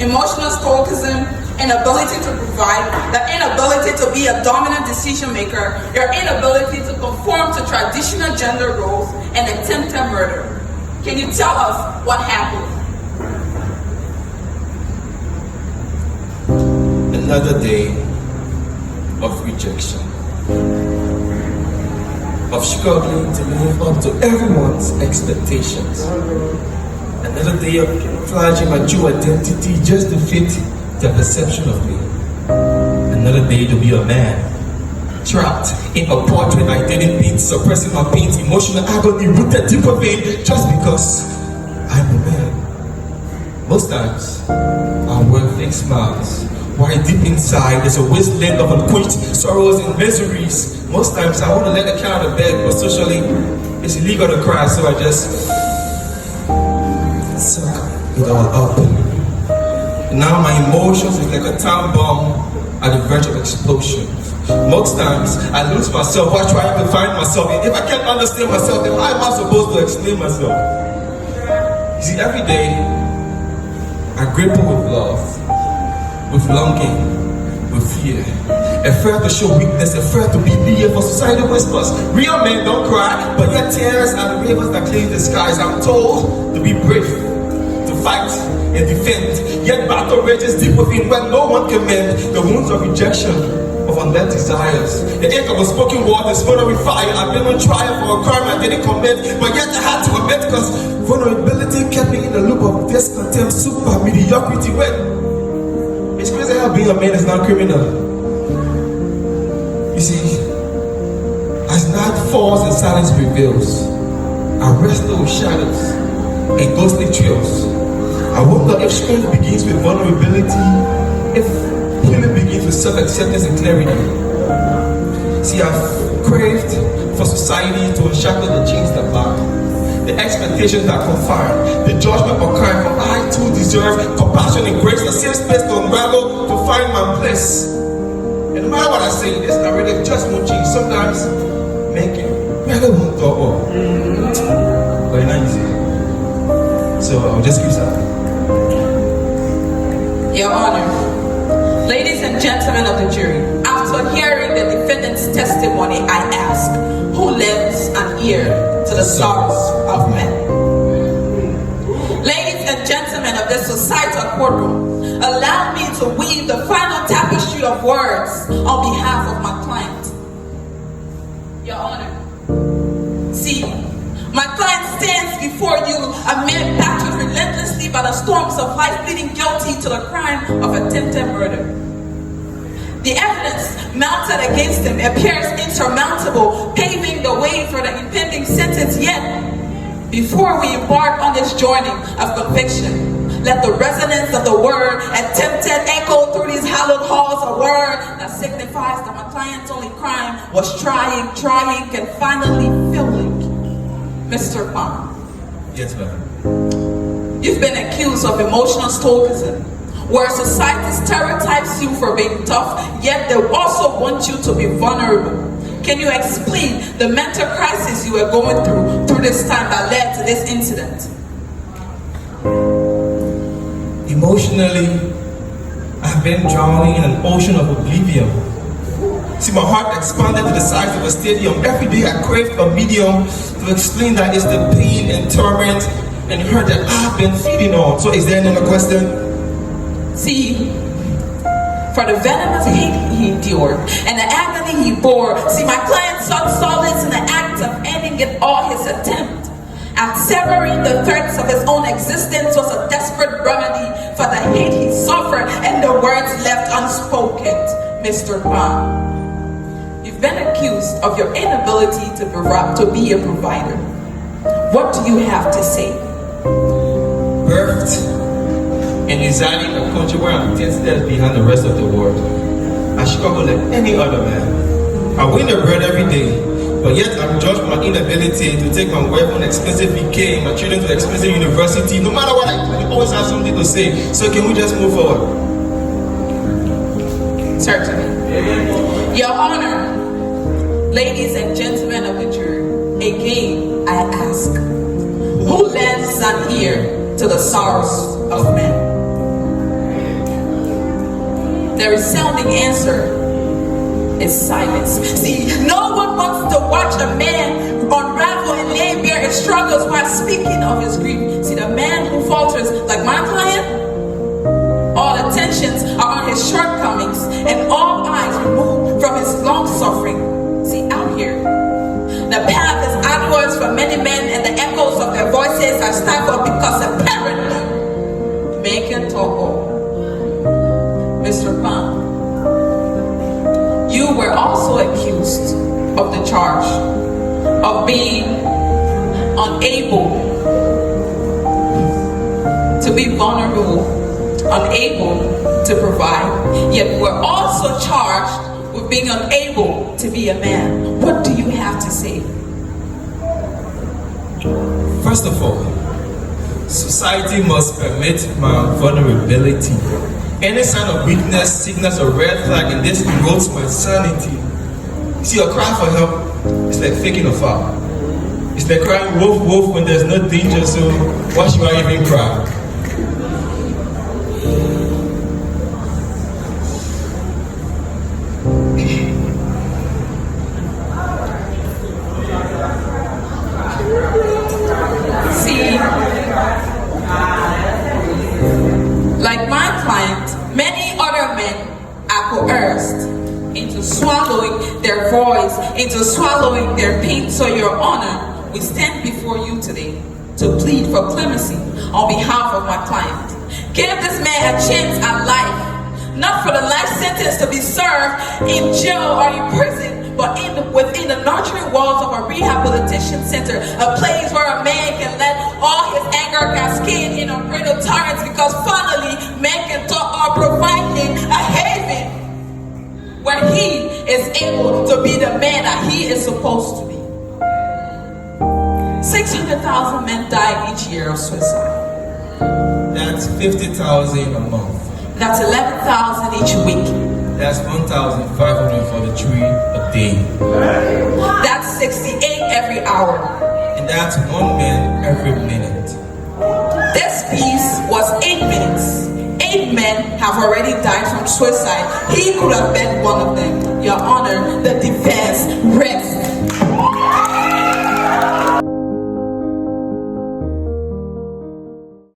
emotional stoicism, inability to provide, the inability to be a dominant decision maker, your inability to conform to traditional gender roles, and attempted murder. Can you tell us what happened? Another day of rejection, of struggling to live up to everyone's expectations. Another day of camouflaging my true identity just to fit their perception of me. Another day to be a man, trapped in a portrait I didn't paint, suppressing my pain's emotional agony rooted deep within just because I'm a man. Most times, I wear fake smiles, while deep inside there's a wasteland of unquenched sorrows and miseries. Most times I want to let the cat out of bed, but socially it's illegal to cry, so I just suck it all up. And now my emotions is like a time bomb at the verge of explosion. Most times I lose myself while trying to find myself, and if I can't understand myself, then how am I supposed to explain myself? You see, every day I grapple with love, with longing, with fear, afraid to show weakness, afraid to be near for society whispers. Real men don't cry, but yet tears are the rivers that clean the skies. I'm told to be brave, to fight and defend, yet battle rages deep within when no one can mend the wounds of rejection, of unmet desires. The ache of a spoken word is smoldering fire. I've been on trial for a crime I didn't commit, but yet I had to admit, because vulnerability kept me in the loop of discontent, super mediocrity. When it's crazy how being a man is not criminal. You see, as night falls and silence prevails, I wrestle with shadows and ghostly trails. I wonder if strength begins with vulnerability, if healing begins with self-acceptance and clarity. See, I've craved for society to unshackle the chains that bind, the expectations that confine, the judgment of crime, for I too deserve compassion and grace, a safe space to unravel, to find my place. And no matter what I say, this narrative just won't change. Sometimes, make it really won't go up. But it's not easy. So I'll just keep silent. Your Honor, ladies and gentlemen of the jury, after hearing the defendant's testimony, I ask, who lends an ear to the sorrows of men? Ladies and gentlemen of this societal courtroom, allow me to weave the final tapestry of words on behalf of my client. Your Honor, see, my client stands before you, a man battered relentlessly by the storms of life, pleading guilty to the crime of attempted murder. The evidence mounted against him appears insurmountable, paving the way for the impending sentence. Yet, before we embark on this journey of conviction, let the resonance of the word attempted echo through these hallowed halls, a word that signifies that my client's only crime was trying, and finally failing. Mr. Kpan. Yes, ma'am. You've been accused of emotional stoicism, where society stereotypes you for being tough, yet they also want you to be vulnerable. Can you explain the mental crisis you were going through this time that led to this incident? Emotionally, I've been drowning in an ocean of oblivion. See, my heart expanded to the size of a stadium. Every day I craved a medium to explain that it's the pain and torment and hurt that I've been feeding on. So is there another question? See, for the venomous hate he endured and the agony he bore, see, my client sought solace in the act of ending it all. His attempt at severing the threads of his own existence was a desperate remedy for the hate he suffered and the words left unspoken. Mr. Kpan, you've been accused of your inability to be a provider. What do you have to say? Birthed and residing in a country where I'm 10 steps behind the rest of the world, I struggle like any other man. I win the bread every day, but yet I'm judged for my inability to take my wife on expensive VK and my children to expensive university. No matter what I do, you always have something to say. So can we just move forward? Certainly. Your Honor, ladies and gentlemen of the jury, again I ask, who lends an ear to the sorrows of men? the resounding answer is silence. See, no one wants to watch a man unravel and lay bare his struggles while speaking of his grief. See, the man who falters, like my client, all attentions are on his shortcomings and all eyes removed from his long suffering. See, out here, the path is outwards for many men, and the echoes of their voices are stifled because apparently men can talk. Mr. Kpan, you were also accused of the charge of being unable to be vulnerable, unable to provide, yet we're also charged with being unable to be a man. What do you have to say? First of all, society must permit my vulnerability. Any sign of weakness, sickness, or red flag, and this erodes my sanity. See, a cry for help is like faking a foul. It's like crying wolf, wolf when there's no danger, so why should I even cry? See, like my client, many other men are coerced into swallowing their voice, into swallowing their pain. So, Your Honor, we stand before you today to plead for clemency on behalf of my client. Give this man a chance at life, not for the life sentence to be served in jail or in prison, but within the nurturing walls of a rehabilitation center, a place where a man can let all his anger cascade in unbridled torrents, because finally men can talk or provide him a haven where he is able to be the man that he is supposed to be. 600,000 men die each year of suicide. That's 50,000 a month. That's 11,000 each week. That's 1,543 a day. That's 68 every hour. And that's 1 man every minute. This piece was 8 minutes. 8 men have already died from suicide. He could have been one of them. Your Honor, the defense rests